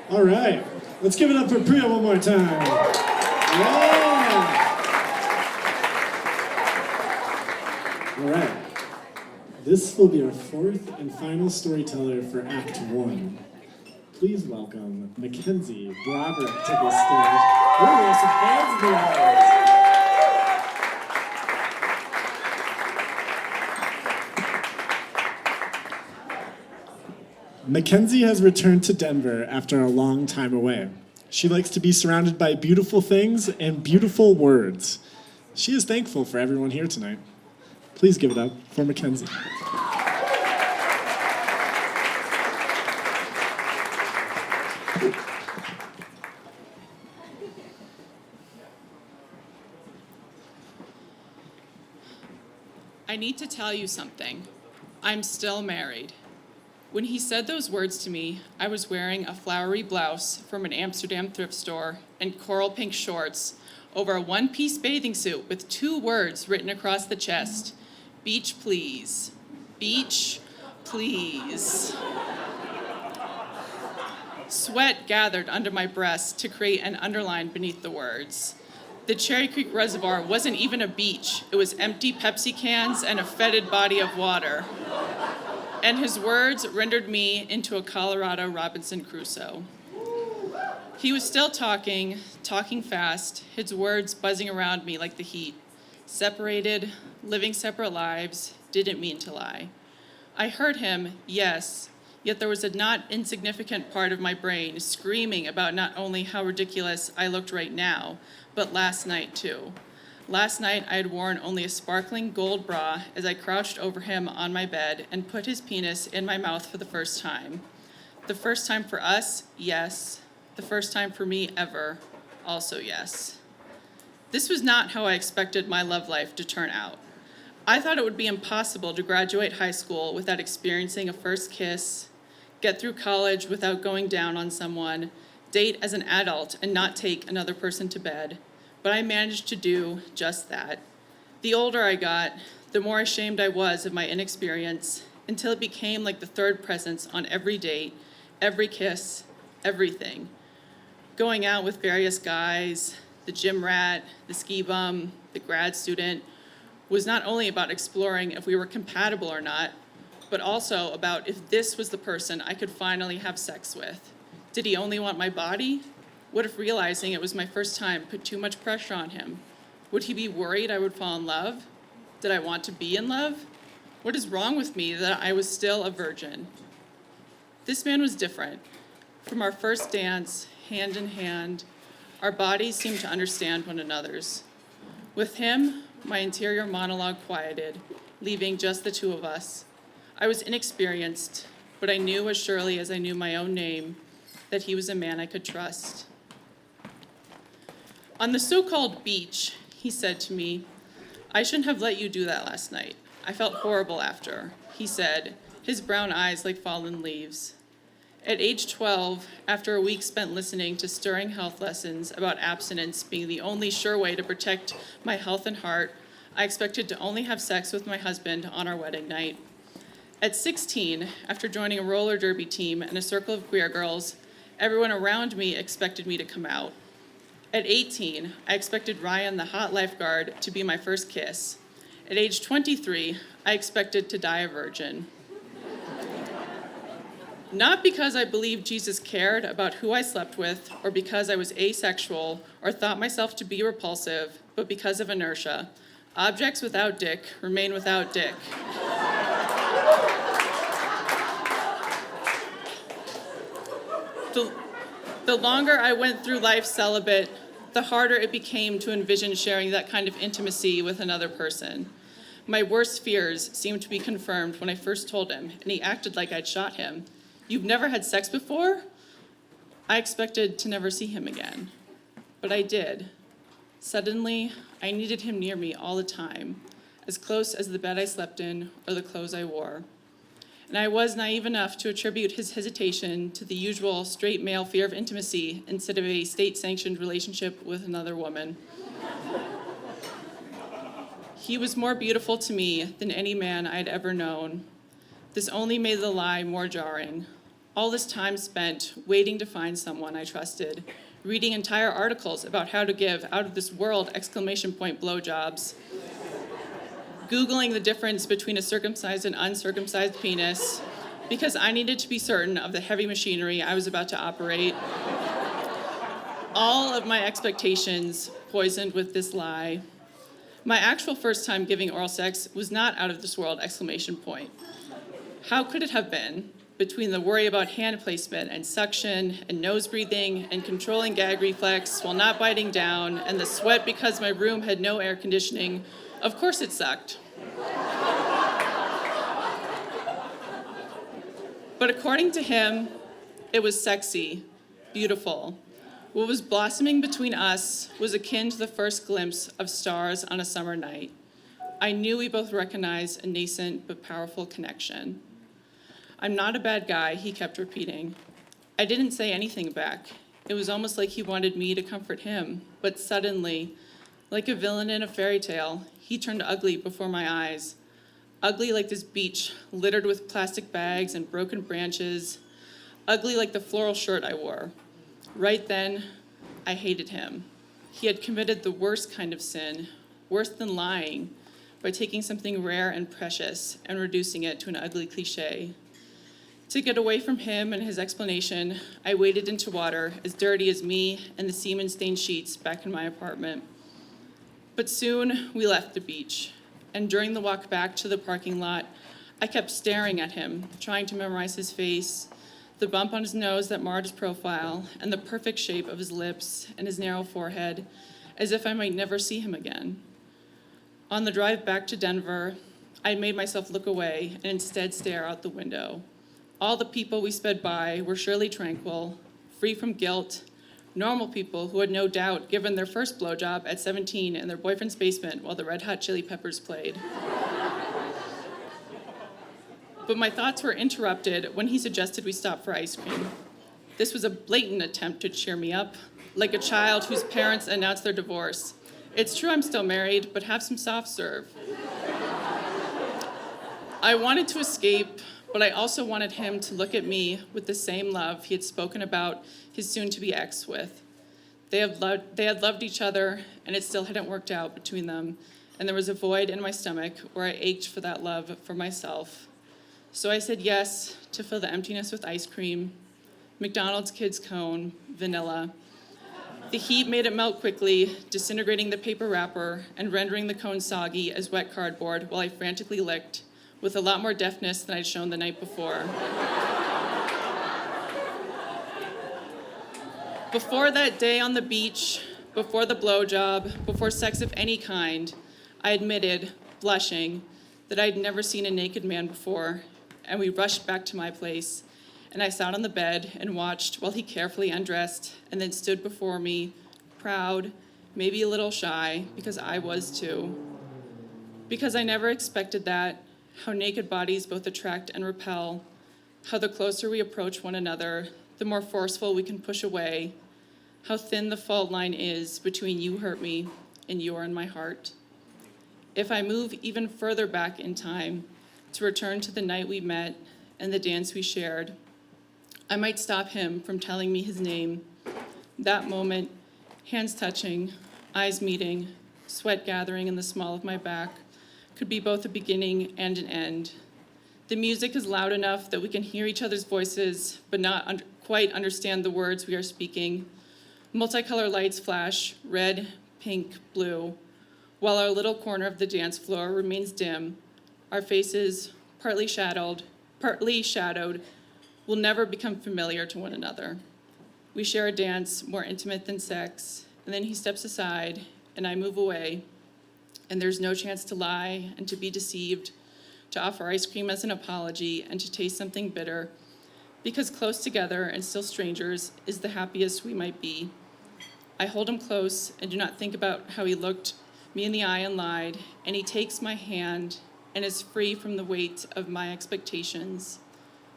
All right, let's give it up for Priya one more time. Yeah. All right, this will be our fourth and final storyteller for Act 1. Please welcome Mackenzie Broderick to the stage. We're going to have some fans in the audience. Mackenzie has returned to Denver after a long time away. She likes to be surrounded by beautiful things and beautiful words. She is thankful for everyone here tonight. Please give it up for Mackenzie. I need to tell you something. I'm still married. When he said those words to me, I was wearing a flowery blouse from an Amsterdam thrift store and coral pink shorts over a one-piece bathing suit with 2 words written across the chest. Beach, please. Beach, please. Sweat gathered under my breast to create an underline beneath the words. The Cherry Creek Reservoir wasn't even a beach. It was empty Pepsi cans and a fetid body of water. And his words rendered me into a Colorado Robinson Crusoe. He was still talking fast, his words buzzing around me like the heat. Separated, living separate lives, didn't mean to lie. I heard him, yes, yet there was a not insignificant part of my brain screaming about not only how ridiculous I looked right now, but last night too. Last night I had worn only a sparkling gold bra as I crouched over him on my bed and put his penis in my mouth for the first time. The first time for us, yes. The first time for me ever, also yes. This was not how I expected my love life to turn out. I thought it would be impossible to graduate high school without experiencing a first kiss, get through college without going down on someone, date as an adult and not take another person to bed. But I managed to do just that. The older I got, the more ashamed I was of my inexperience, until it became like the third presence on every date, every kiss, everything. Going out with various guys, the gym rat, the ski bum, the grad student, was not only about exploring if we were compatible or not, but also about if this was the person I could finally have sex with. Did he only want my body? What if realizing it was my first time put too much pressure on him? Would he be worried I would fall in love? Did I want to be in love? What is wrong with me that I was still a virgin? This man was different. From our first dance, hand in hand, our bodies seemed to understand one another's. With him, my interior monologue quieted, leaving just the 2 of us. I was inexperienced, but I knew as surely as I knew my own name that he was a man I could trust. On the so-called beach, he said to me, I shouldn't have let you do that last night. I felt horrible after, he said, his brown eyes like fallen leaves. At age 12, after a week spent listening to stirring health lessons about abstinence being the only sure way to protect my health and heart, I expected to only have sex with my husband on our wedding night. At 16, after joining a roller derby team and a circle of queer girls, everyone around me expected me to come out. At 18, I expected Ryan, the hot lifeguard, to be my first kiss. At age 23, I expected to die a virgin. Not because I believed Jesus cared about who I slept with, or because I was asexual, or thought myself to be repulsive, but because of inertia. Objects without dick remain without dick. The longer I went through life celibate, the harder it became to envision sharing that kind of intimacy with another person. My worst fears seemed to be confirmed when I first told him, and he acted like I'd shot him. You've never had sex before? I expected to never see him again, but I did. Suddenly, I needed him near me all the time, as close as the bed I slept in or the clothes I wore. And I was naive enough to attribute his hesitation to the usual straight male fear of intimacy instead of a state-sanctioned relationship with another woman. He was more beautiful to me than any man I'd ever known. This only made the lie more jarring. All this time spent waiting to find someone I trusted, reading entire articles about how to give out-of-this-world exclamation point blowjobs, Googling the difference between a circumcised and uncircumcised penis because I needed to be certain of the heavy machinery I was about to operate. All of my expectations poisoned with this lie. My actual first time giving oral sex was not out of this world exclamation point. How could it have been? Between the worry about hand placement and suction and nose breathing and controlling gag reflex while not biting down and the sweat because my room had no air conditioning, of course it sucked. But according to him, it was sexy, beautiful. What was blossoming between us was akin to the first glimpse of stars on a summer night. I knew we both recognized a nascent but powerful connection. "I'm not a bad guy," he kept repeating. I didn't say anything back. It was almost like he wanted me to comfort him, but suddenly, like a villain in a fairy tale, he turned ugly before my eyes. Ugly like this beach, littered with plastic bags and broken branches. Ugly like the floral shirt I wore. Right then, I hated him. He had committed the worst kind of sin, worse than lying, by taking something rare and precious and reducing it to an ugly cliche. To get away from him and his explanation, I waded into water as dirty as me and the semen-stained sheets back in my apartment. But soon we left the beach, and during the walk back to the parking lot, I kept staring at him, trying to memorize his face, the bump on his nose that marred his profile, and the perfect shape of his lips and his narrow forehead, as if I might never see him again. On the drive back to Denver, I made myself look away and instead stare out the window. All the people we sped by were surely tranquil, free from guilt, normal people who had no doubt given their first blowjob at 17 in their boyfriend's basement while the Red Hot Chili Peppers played. But my thoughts were interrupted when he suggested we stop for ice cream. This was a blatant attempt to cheer me up, like a child whose parents announced their divorce. "It's true I'm still married, but have some soft serve." I wanted to escape, but I also wanted him to look at me with the same love he had spoken about his soon-to-be ex with. They had loved each other, and it still hadn't worked out between them, and there was a void in my stomach where I ached for that love for myself. So I said yes to fill the emptiness with ice cream, McDonald's Kids Cone, vanilla. The heat made it melt quickly, disintegrating the paper wrapper and rendering the cone soggy as wet cardboard while I frantically licked, with a lot more deftness than I'd shown the night before. Before that day on the beach, before the blowjob, before sex of any kind, I admitted, blushing, that I'd never seen a naked man before, and we rushed back to my place, and I sat on the bed and watched while he carefully undressed and then stood before me, proud, maybe a little shy, because I was too. Because I never expected that, how naked bodies both attract and repel, how the closer we approach one another, the more forceful we can push away, how thin the fault line is between you hurt me and you're in my heart. If I move even further back in time to return to the night we met and the dance we shared, I might stop him from telling me his name. That moment, hands touching, eyes meeting, sweat gathering in the small of my back, could be both a beginning and an end. The music is loud enough that we can hear each other's voices, but not quite understand the words we are speaking. Multicolor lights flash, red, pink, blue, while our little corner of the dance floor remains dim. Our faces, partly shadowed, will never become familiar to one another. We share a dance more intimate than sex, and then he steps aside, and I move away, and there's no chance to lie and to be deceived, to offer ice cream as an apology, and to taste something bitter, because close together and still strangers is the happiest we might be. I hold him close and do not think about how he looked me in the eye and lied, and he takes my hand and is free from the weight of my expectations.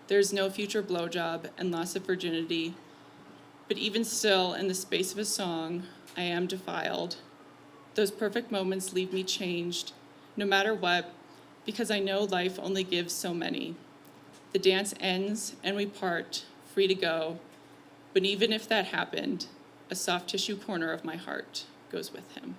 There's no future blowjob and loss of virginity, but even still, in the space of a song, I am defiled. Those perfect moments leave me changed, no matter what, because I know life only gives so many. The dance ends and we part, free to go. But even if that happened, a soft tissue corner of my heart goes with him.